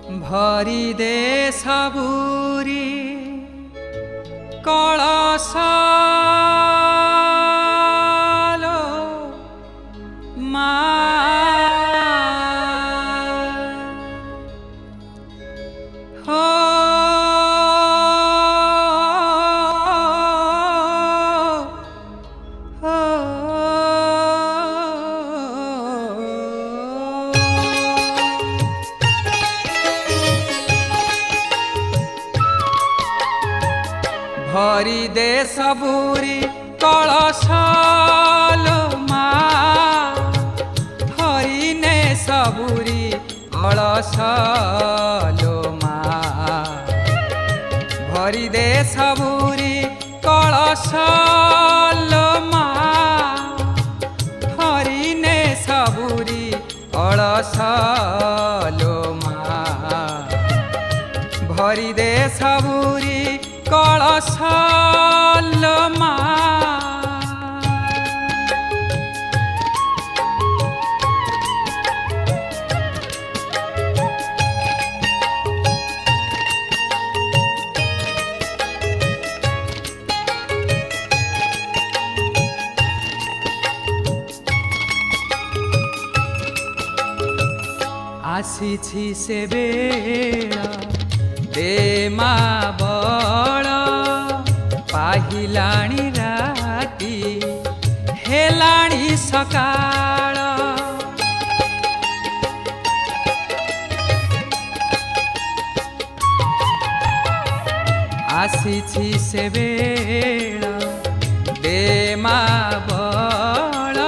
भरी दे सबुरी कलश लो मा हो भरी दे सबुरी कलश लो मा भरी ने सबुरी कलश लो मा भरी दे सबुरी कलश लो मा भरी ने सबुरी कलश लो मा भरी दे सबुरी कलश लो मा आसीछि से बेला दे मा बड़ पाहिलाणी राती हेलाणी सकाळ आसीछि से बेला दे मा बड़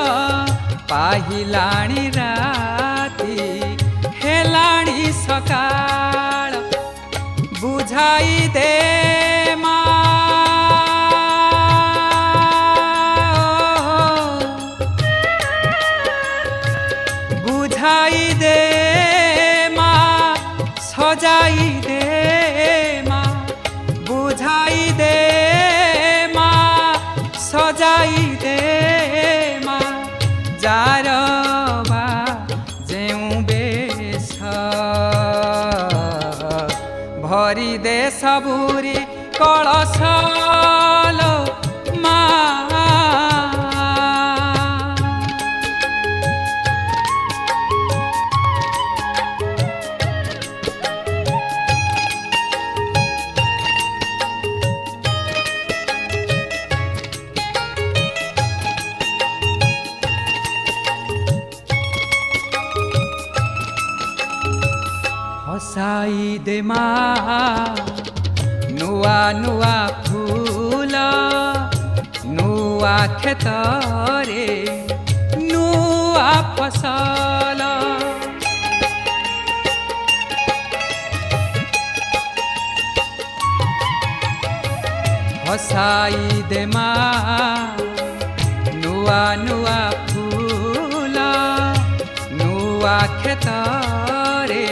पाहिलाणी राती हेलाणी सकाळ बुझाई दे मा बुझाई दे मा सजाई दे मा बुझाई दे मा सजाई दे मा जार बा जेऊ बेश भरी दे सबुरी कलश लो मा हसाई दे मा नुआ नुआ फूल नुआ खेतरे नुआ फसल हसाई दे मा नुआ नुआ फूल नुआ खेतरे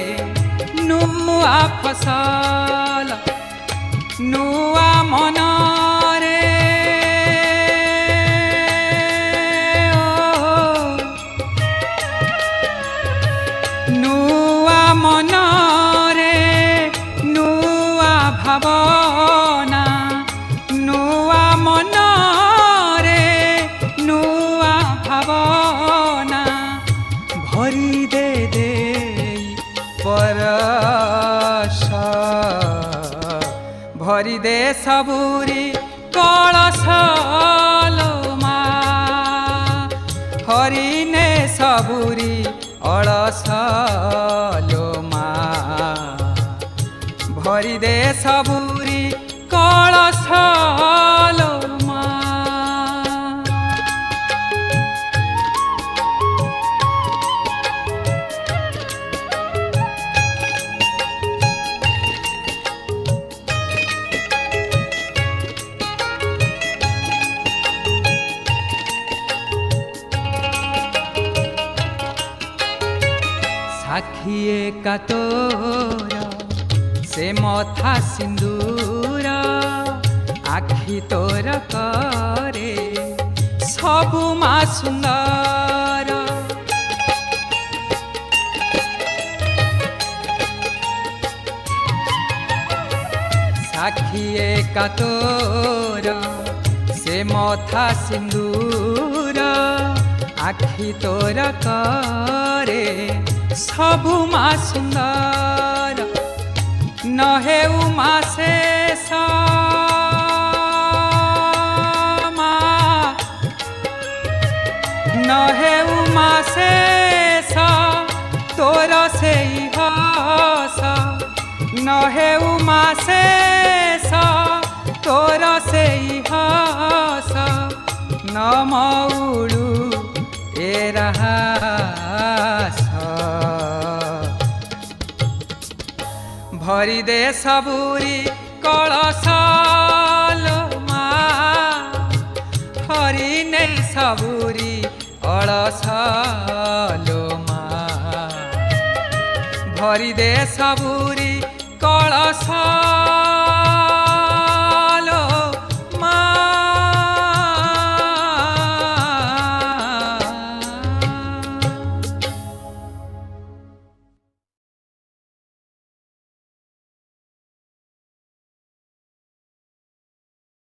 नुआ फसल नुआ मनरे नुआ मनरे नुआ भावना नुआ मनरे नुआ भावना भरी दे दे परश भरी दे सबुरी कलश लो मा हरि ने सबुरी अलस लो मा भरी दे सबुरी कलश लो मा साखिए का तोरा से मथा सिंदूर आखि तोर करे सबु मा सुंदर साखिए का तोर से मथा सिंदूर आखि तोर करे सबु मा सुंदर नहे उमा शेष नहे उमा शेष तोर से हस नहे उमा शेष तोर से हस न मौड़ू ए रहस भरी दे सबुरी कलश मा हरि नहीं सबुरी अलस मा भरी दे सबुरी